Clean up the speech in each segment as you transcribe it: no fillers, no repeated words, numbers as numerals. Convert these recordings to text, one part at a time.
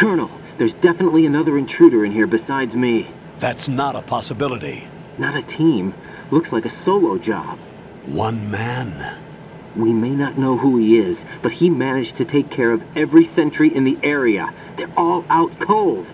Colonel, there's definitely another intruder in here besides me. That's not a possibility. Not a team. Looks like a solo job. One man. We may not know who he is, but he managed to take care of every sentry in the area. They're all out cold.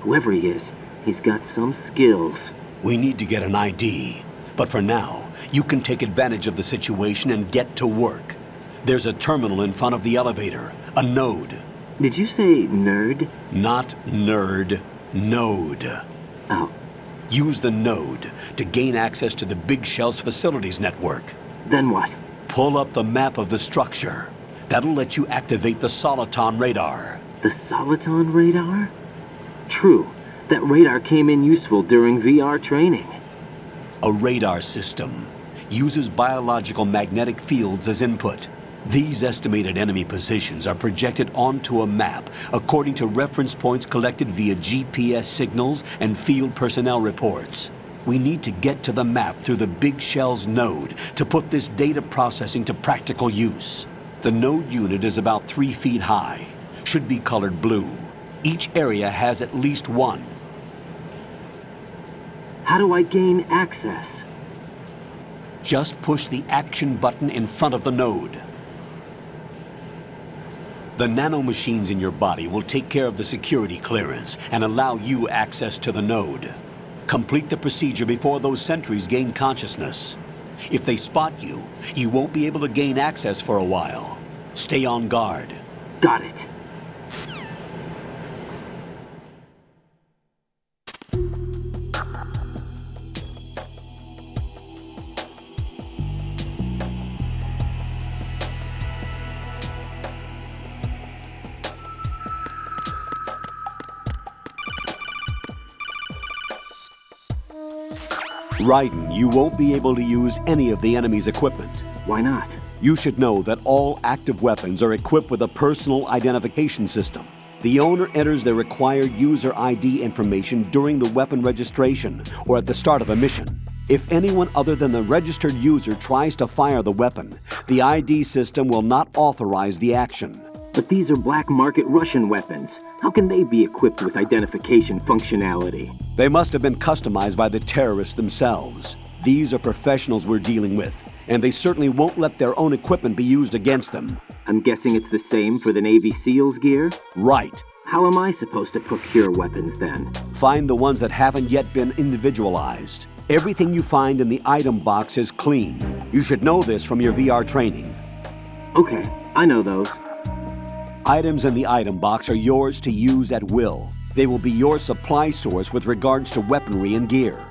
Whoever he is, he's got some skills. We need to get an ID. But for now, you can take advantage of the situation and get to work. There's a terminal in front of the elevator. A node. Did you say nerd? Not nerd. Node. Oh. Use the node to gain access to the Big Shell's facilities network. Then what? Pull up the map of the structure. That'll let you activate the Soliton radar. The Soliton radar? True. That radar came in useful during VR training. A radar system uses biological magnetic fields as input. These estimated enemy positions are projected onto a map according to reference points collected via GPS signals and field personnel reports. We need to get to the map through the Big Shell's node to put this data processing to practical use. The node unit is about 3 feet high, should be colored blue. Each area has at least one. How do I gain access? Just push the action button in front of the node. The nanomachines in your body will take care of the security clearance and allow you access to the node. Complete the procedure before those sentries gain consciousness. If they spot you, you won't be able to gain access for a while. Stay on guard. Got it. Raiden, you won't be able to use any of the enemy's equipment. Why not? You should know that all active weapons are equipped with a personal identification system. The owner enters their required user ID information during the weapon registration or at the start of a mission. If anyone other than the registered user tries to fire the weapon, the ID system will not authorize the action. But these are black market Russian weapons. How can they be equipped with identification functionality? They must have been customized by the terrorists themselves. These are professionals we're dealing with, and they certainly won't let their own equipment be used against them. I'm guessing it's the same for the Navy SEALs gear? Right. How am I supposed to procure weapons then? Find the ones that haven't yet been individualized. Everything you find in the item box is clean. You should know this from your VR training. Okay, I know those. Items in the item box are yours to use at will. They will be your supply source with regards to weaponry and gear.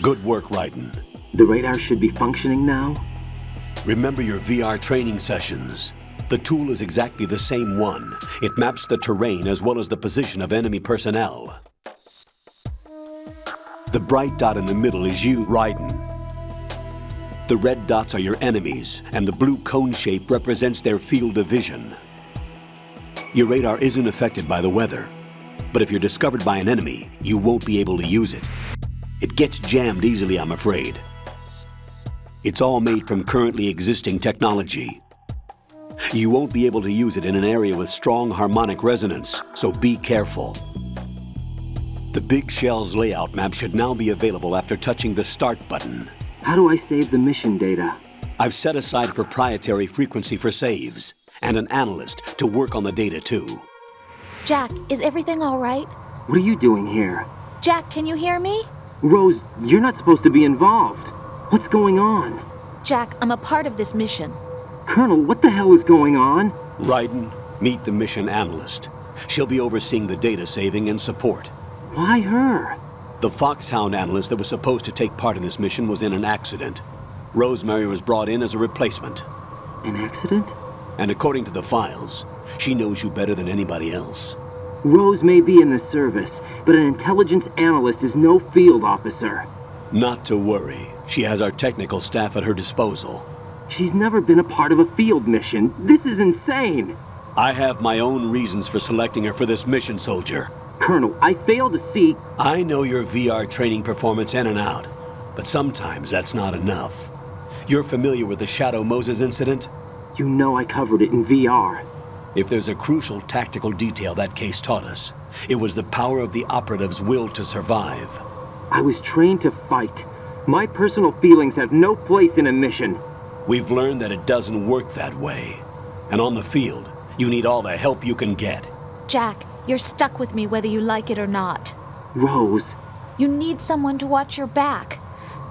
Good work, Raiden. The radar should be functioning now? Remember your VR training sessions. The tool is exactly the same one. It maps the terrain as well as the position of enemy personnel. The bright dot in the middle is you, Raiden. The red dots are your enemies, and the blue cone shape represents their field of vision. Your radar isn't affected by the weather, but if you're discovered by an enemy, you won't be able to use it. It gets jammed easily, I'm afraid. It's all made from currently existing technology. You won't be able to use it in an area with strong harmonic resonance, so be careful. The Big Shell's layout map should now be available after touching the Start button. How do I save the mission data? I've set aside a proprietary frequency for saves, and an analyst to work on the data too. Jack, is everything all right? What are you doing here? Jack, can you hear me? Rose, you're not supposed to be involved. What's going on? Jack, I'm a part of this mission. Colonel, what the hell is going on? Raiden, meet the mission analyst. She'll be overseeing the data saving and support. Why her? The Foxhound analyst that was supposed to take part in this mission was in an accident. Rosemary was brought in as a replacement. An accident? And according to the files, she knows you better than anybody else. Rose may be in the service, but an intelligence analyst is no field officer. Not to worry. She has our technical staff at her disposal. She's never been a part of a field mission. This is insane. I have my own reasons for selecting her for this mission, soldier. Colonel, I fail to see... I know your VR training performance in and out, but sometimes that's not enough. You're familiar with the Shadow Moses incident? You know I covered it in VR. If there's a crucial tactical detail that case taught us, it was the power of the operative's will to survive. I was trained to fight. My personal feelings have no place in a mission. We've learned that it doesn't work that way. And on the field, you need all the help you can get. Jack, you're stuck with me whether you like it or not. Rose. You need someone to watch your back.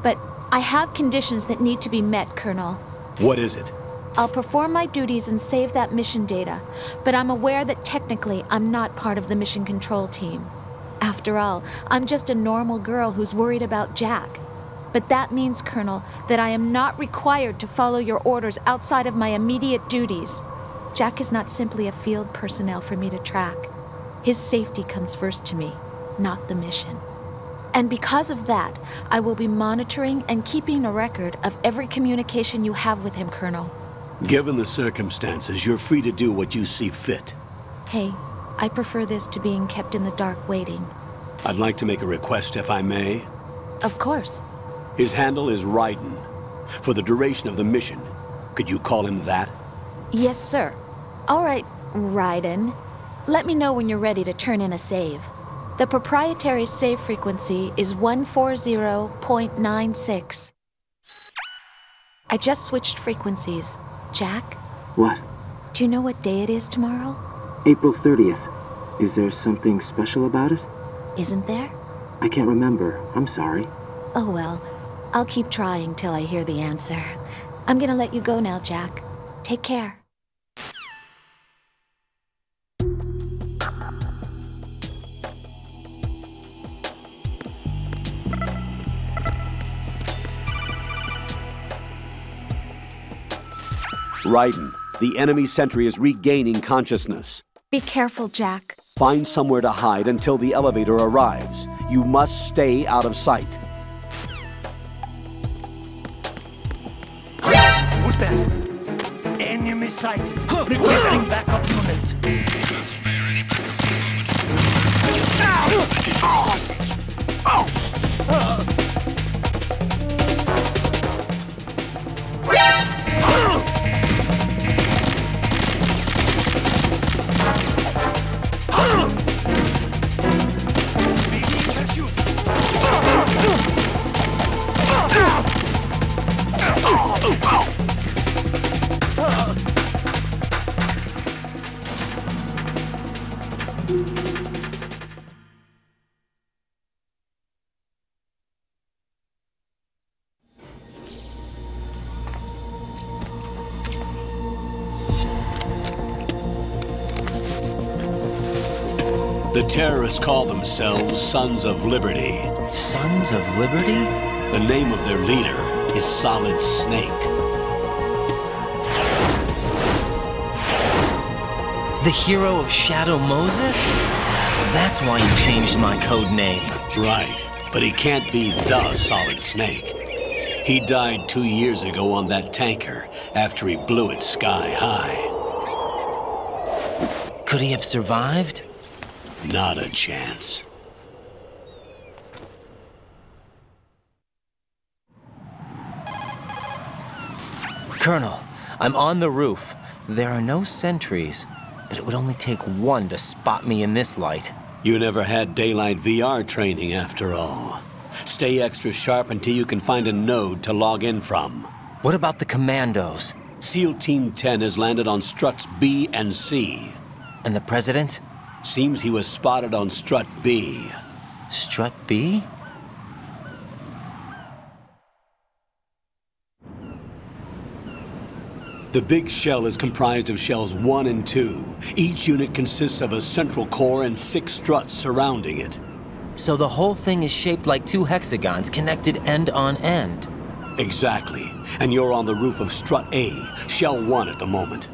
But I have conditions that need to be met, Colonel. What is it? I'll perform my duties and save that mission data, but I'm aware that technically I'm not part of the mission control team. After all, I'm just a normal girl who's worried about Jack. But that means, Colonel, that I am not required to follow your orders outside of my immediate duties. Jack is not simply a field personnel for me to track. His safety comes first to me, not the mission. And because of that, I will be monitoring and keeping a record of every communication you have with him, Colonel. Given the circumstances, you're free to do what you see fit. Hey, I prefer this to being kept in the dark waiting. I'd like to make a request, if I may. Of course. His handle is Raiden. For the duration of the mission, could you call him that? Yes, sir. All right, Raiden. Let me know when you're ready to turn in a save. The proprietary save frequency is 140.96. I just switched frequencies. Jack? What? Do you know what day it is tomorrow? April 30th. Is there something special about it? Isn't there? I can't remember. I'm sorry. Oh well, I'll keep trying till I hear the answer. I'm gonna let you go now, Jack. Take care. Raiden, the enemy sentry is regaining consciousness. Be careful, Jack. Find somewhere to hide until the elevator arrives. You must stay out of sight. Who's that? Enemy sighted. Requesting backup unit. The terrorists call themselves Sons of Liberty. Sons of Liberty? The name of their leader is Solid Snake. The hero of Shadow Moses? So that's why you changed my code name. Right, but he can't be the Solid Snake. He died 2 years ago on that tanker after he blew it sky high. Could he have survived? Not a chance. Colonel, I'm on the roof. There are no sentries, but it would only take one to spot me in this light. You never had daylight VR training after all. Stay extra sharp until you can find a node to log in from. What about the commandos? SEAL Team 10 has landed on struts B and C. And the president? Seems he was spotted on strut B. Strut B? The big shell is comprised of shells 1 and 2. Each unit consists of a central core and 6 struts surrounding it. So the whole thing is shaped like 2 hexagons connected end on end. Exactly. And you're on the roof of strut A, shell 1 at the moment.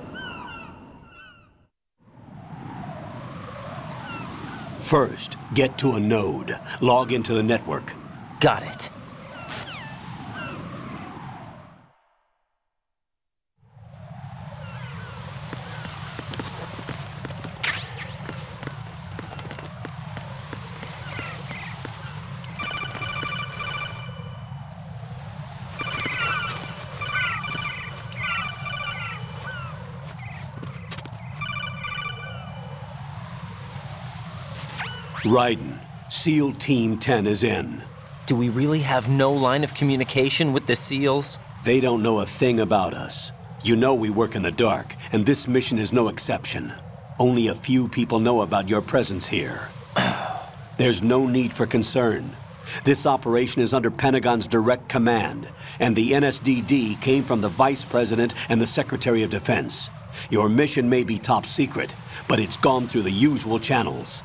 First, get to a node. Log into the network. Got it. Raiden, SEAL Team 10 is in. Do we really have no line of communication with the SEALs? They don't know a thing about us. You know we work in the dark, and this mission is no exception. Only a few people know about your presence here. There's no need for concern. This operation is under Pentagon's direct command, and the NSDD came from the Vice President and the Secretary of Defense. Your mission may be top secret, but it's gone through the usual channels.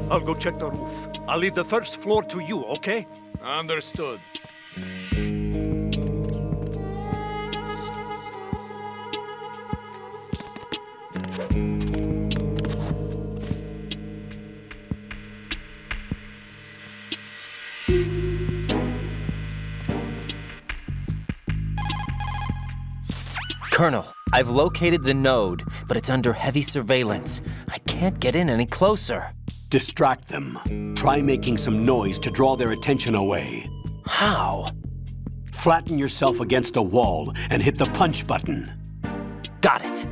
I'll go check the roof. I'll leave the first floor to you, okay? Understood. Colonel, I've located the node, but it's under heavy surveillance. I can't get in any closer. Distract them. Try making some noise to draw their attention away. How? Flatten yourself against a wall and hit the punch button. Got it.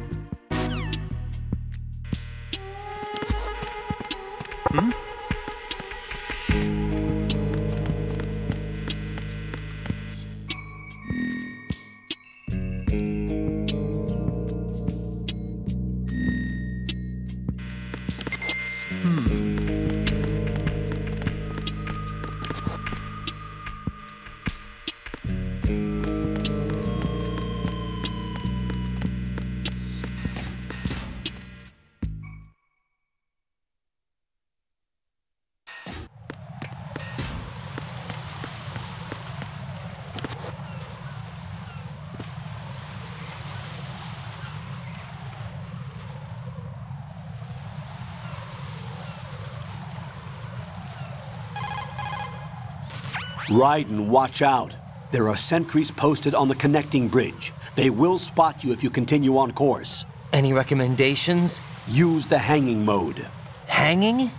Raiden, watch out. There are sentries posted on the connecting bridge. They will spot you if you continue on course. Any recommendations? Use the hanging mode. Hanging?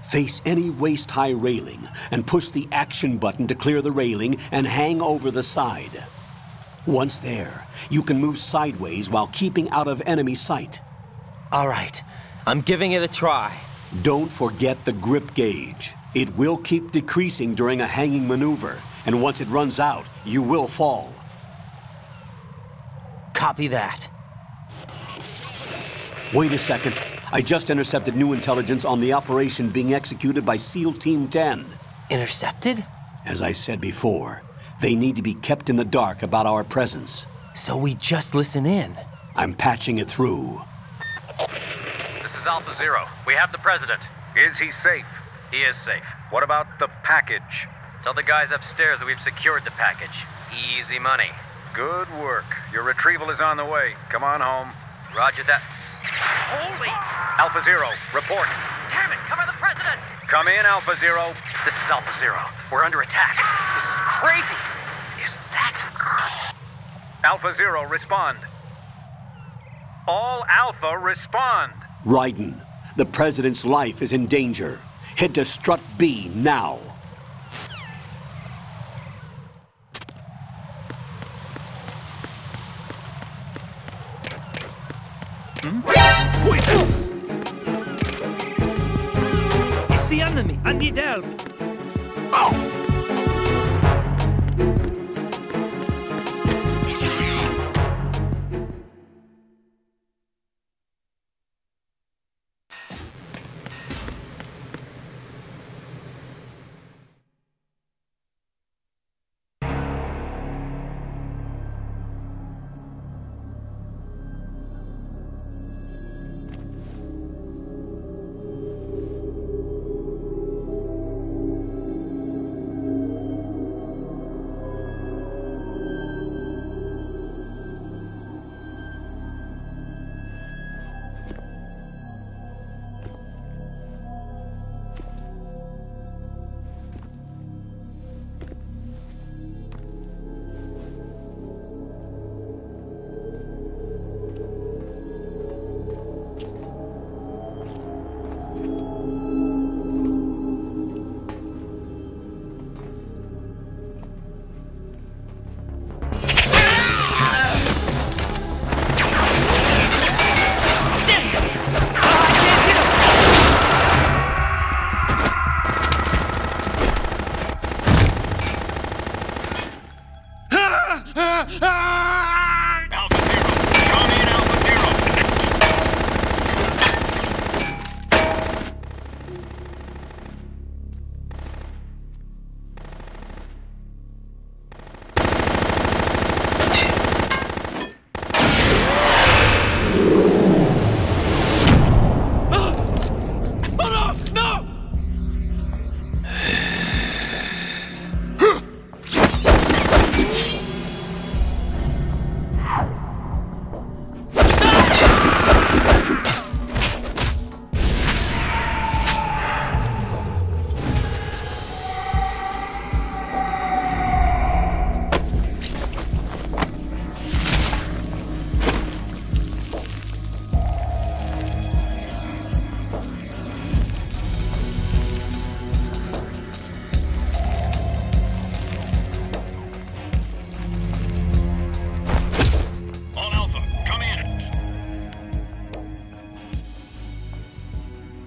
Face any waist-high railing and push the action button to clear the railing and hang over the side. Once there, you can move sideways while keeping out of enemy sight. All right, I'm giving it a try. Don't forget the grip gauge. It will keep decreasing during a hanging maneuver, and once it runs out, you will fall. Copy that. Wait a second. I just intercepted new intelligence on the operation being executed by SEAL Team 10. Intercepted? As I said before, they need to be kept in the dark about our presence. So we just listen in. I'm patching it through. This is Alpha Zero. We have the president. Is he safe? He is safe. What about the package? Tell the guys upstairs that we've secured the package. Easy money. Good work. Your retrieval is on the way. Come on home. Roger that. Holy! Alpha Zero, report. Damn it! Cover the president! Come in, Alpha Zero. This is Alpha Zero. We're under attack. This is crazy. Is that... Alpha Zero, respond. All Alpha, respond. Raiden, the President's life is in danger. Head to Strut B now. It's the enemy. I need help.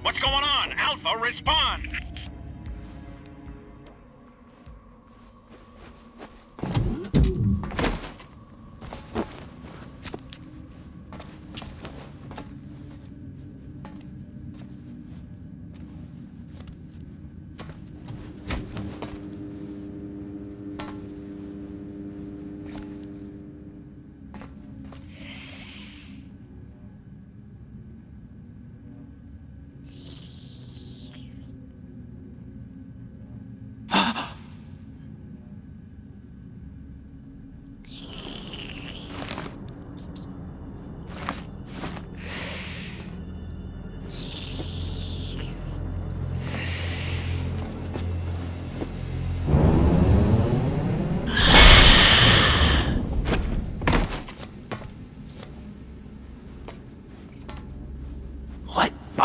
What's going on? Alpha, respond!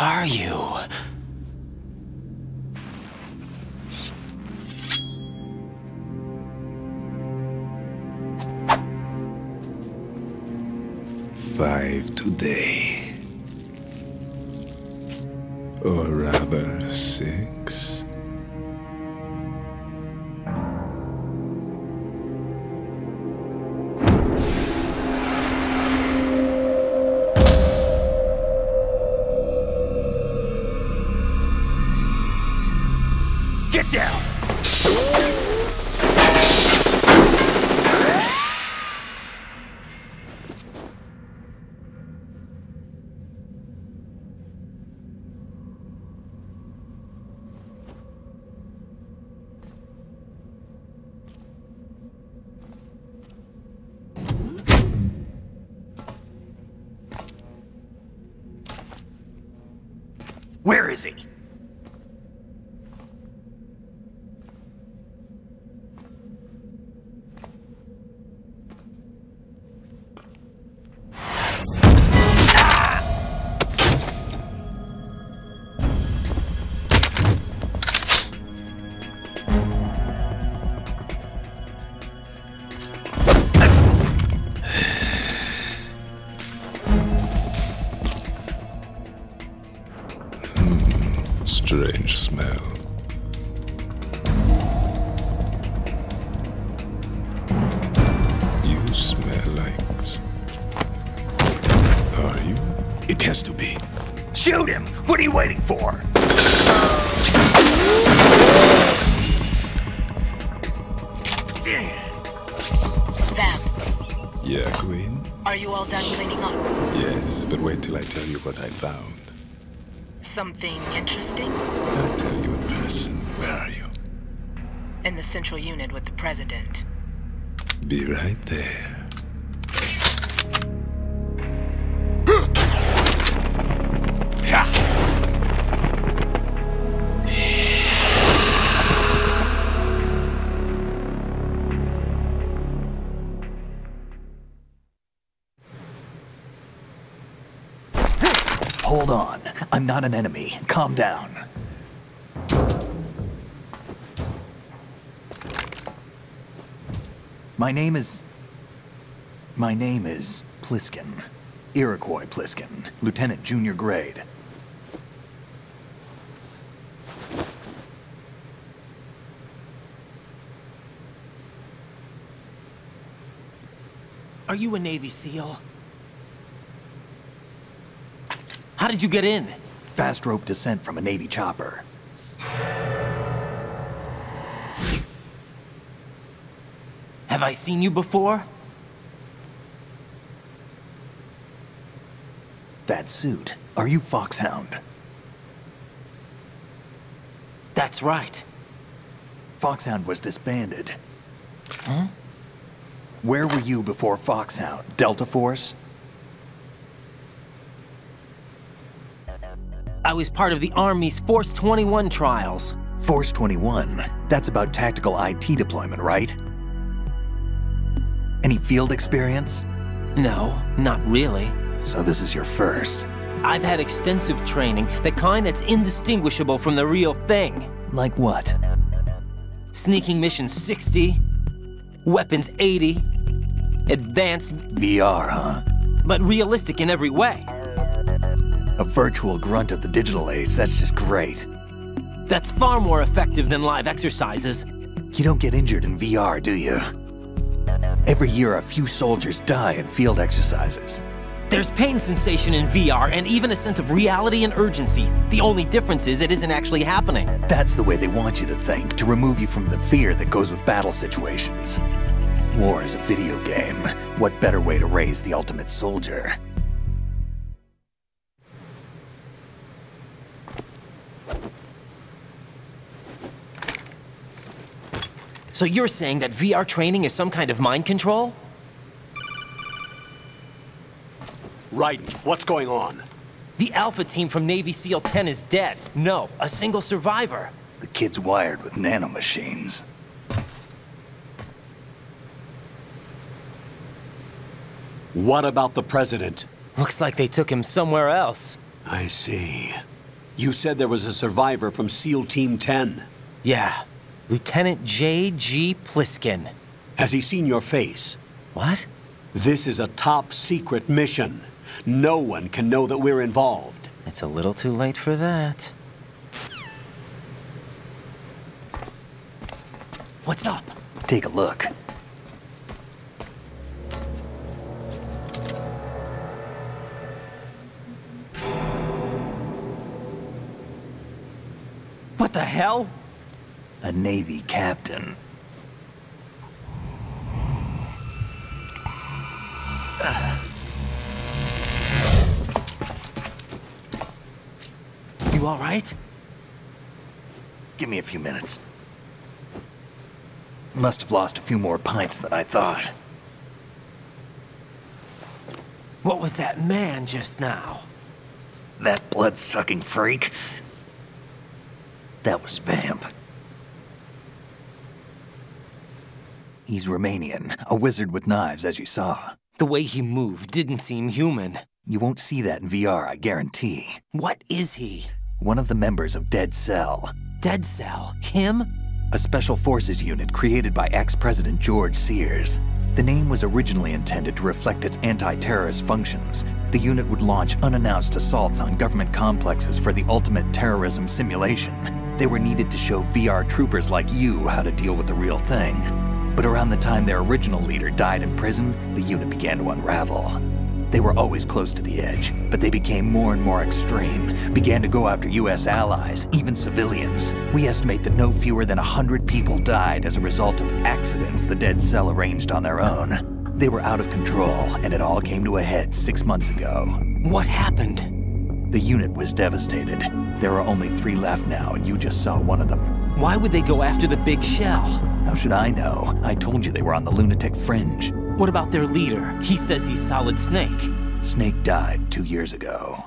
Are you? Five today. Or rather, 6. Get down! Where is he? Strange smell. You smell like... Are you? It has to be. Shoot him! What are you waiting for? Vamp, Yeah, Queen? are you all done cleaning up? Yes, but wait till I tell you what I found. Something interesting? I'll tell you in person. Where are you? In the central unit with the president. Be right there. Hold on. I'm not an enemy. Calm down. My name is Pliskin. Iroquois Pliskin. Lieutenant Junior Grade. Are you a Navy SEAL? How did you get in? Fast rope descent from a Navy chopper. Have I seen you before? That suit. Are you Foxhound? That's right. Foxhound was disbanded. Huh? Where were you before Foxhound? Delta Force? I was part of the Army's Force 21 trials. Force 21? That's about tactical IT deployment, right? Any field experience? No, not really. So this is your first. I've had extensive training, the kind that's indistinguishable from the real thing. Like what? Sneaking mission 60, weapons 80, advanced... VR, huh? But realistic in every way. A virtual grunt of the digital age, that's just great. That's far more effective than live exercises. You don't get injured in VR, do you? Every year, a few soldiers die in field exercises. There's pain sensation in VR and even a sense of reality and urgency. The only difference is it isn't actually happening. That's the way they want you to think, to remove you from the fear that goes with battle situations. War is a video game. What better way to raise the ultimate soldier? So you're saying that VR training is some kind of mind control? Right. What's going on? The Alpha team from Navy SEAL 10 is dead. No, a single survivor. The kid's wired with nanomachines. What about the president? Looks like they took him somewhere else. I see. You said there was a survivor from SEAL Team 10. Yeah. Lieutenant J.G. Pliskin. Has he seen your face? What? This is a top secret mission. No one can know that we're involved. It's a little too late for that. What's up? Take a look. What the hell? A Navy captain. You all right? Give me a few minutes. Must have lost a few more pints than I thought. What was that man just now? That blood-sucking freak? That was Vamp. He's Romanian, a wizard with knives, as you saw. The way he moved didn't seem human. You won't see that in VR, I guarantee. What is he? One of the members of Dead Cell. Dead Cell? Him? A special forces unit created by ex-President George Sears. The name was originally intended to reflect its anti-terrorist functions. The unit would launch unannounced assaults on government complexes for the ultimate terrorism simulation. They were needed to show VR troopers like you how to deal with the real thing. But around the time their original leader died in prison, the unit began to unravel. They were always close to the edge, but they became more and more extreme, began to go after US allies, even civilians. We estimate that no fewer than 100 people died as a result of accidents the Dead Cell arranged on their own. They were out of control, and it all came to a head 6 months ago. What happened? The unit was devastated. There are only 3 left now, and you just saw one of them. Why would they go after the big shell? How should I know? I told you they were on the lunatic fringe. What about their leader? He says he's Solid Snake. Snake died 2 years ago.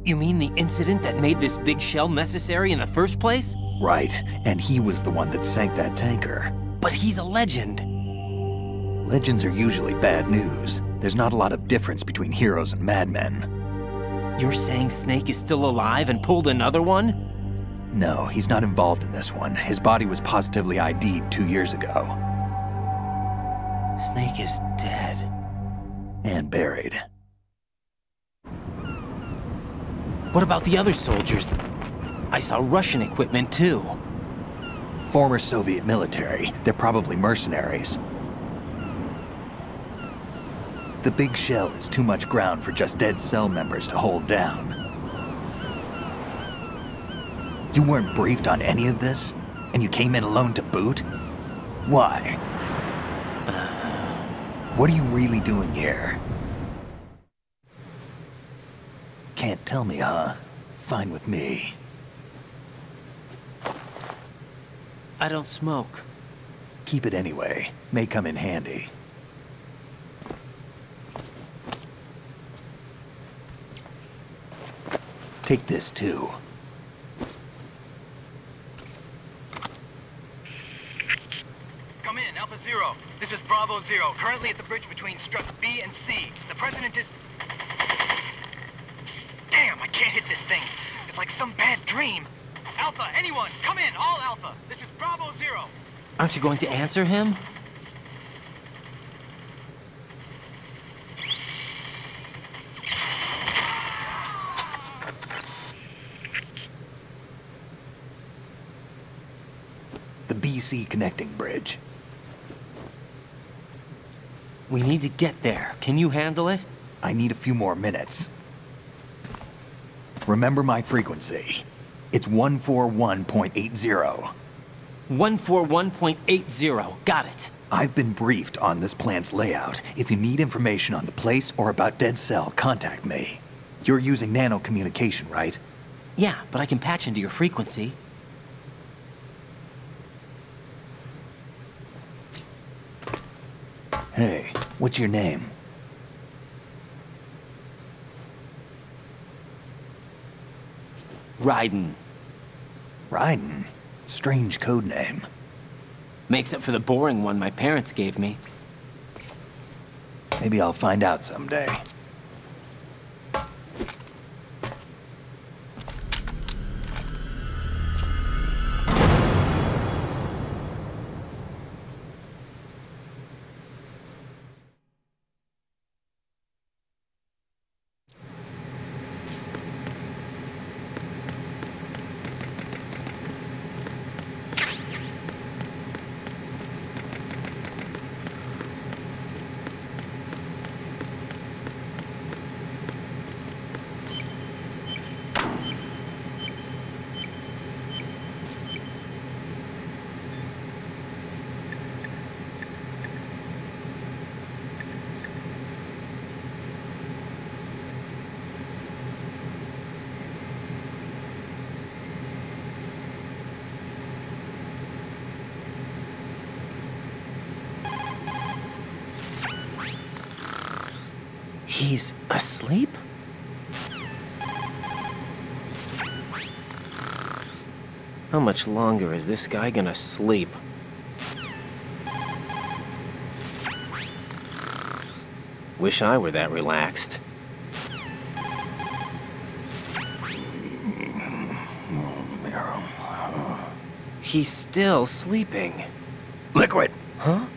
You mean the incident that made this big shell necessary in the first place? Right, and he was the one that sank that tanker. But he's a legend. Legends are usually bad news. There's not a lot of difference between heroes and madmen. You're saying Snake is still alive and pulled another one? No, he's not involved in this one. His body was positively ID'd 2 years ago. Snake is dead. And buried. What about the other soldiers? I saw Russian equipment too. Former Soviet military. They're probably mercenaries. The big shell is too much ground for just Dead Cell members to hold down. You weren't briefed on any of this? And you came in alone to boot? Why? What are you really doing here? Can't tell me, huh? Fine with me. I don't smoke. Keep it anyway. May come in handy. Take this too. Come in, Alpha Zero. This is Bravo Zero, currently at the bridge between struts B and C. The President is... Damn, I can't hit this thing. It's like some bad dream. Alpha, anyone, come in, all Alpha. This is Bravo Zero. Aren't you going to answer him? The BC connecting bridge. We need to get there. Can you handle it? I need a few more minutes. Remember my frequency. It's 141.80. 141.80. Got it. I've been briefed on this plant's layout. If you need information on the place or about Dead Cell, contact me. You're using nano communication, right? Yeah, but I can patch into your frequency. Hey, what's your name? Raiden. Raiden? Strange code name. Makes up for the boring one my parents gave me. Maybe I'll find out someday. He's asleep? How much longer is this guy gonna sleep? Wish I were that relaxed. He's still sleeping. Liquid! Huh?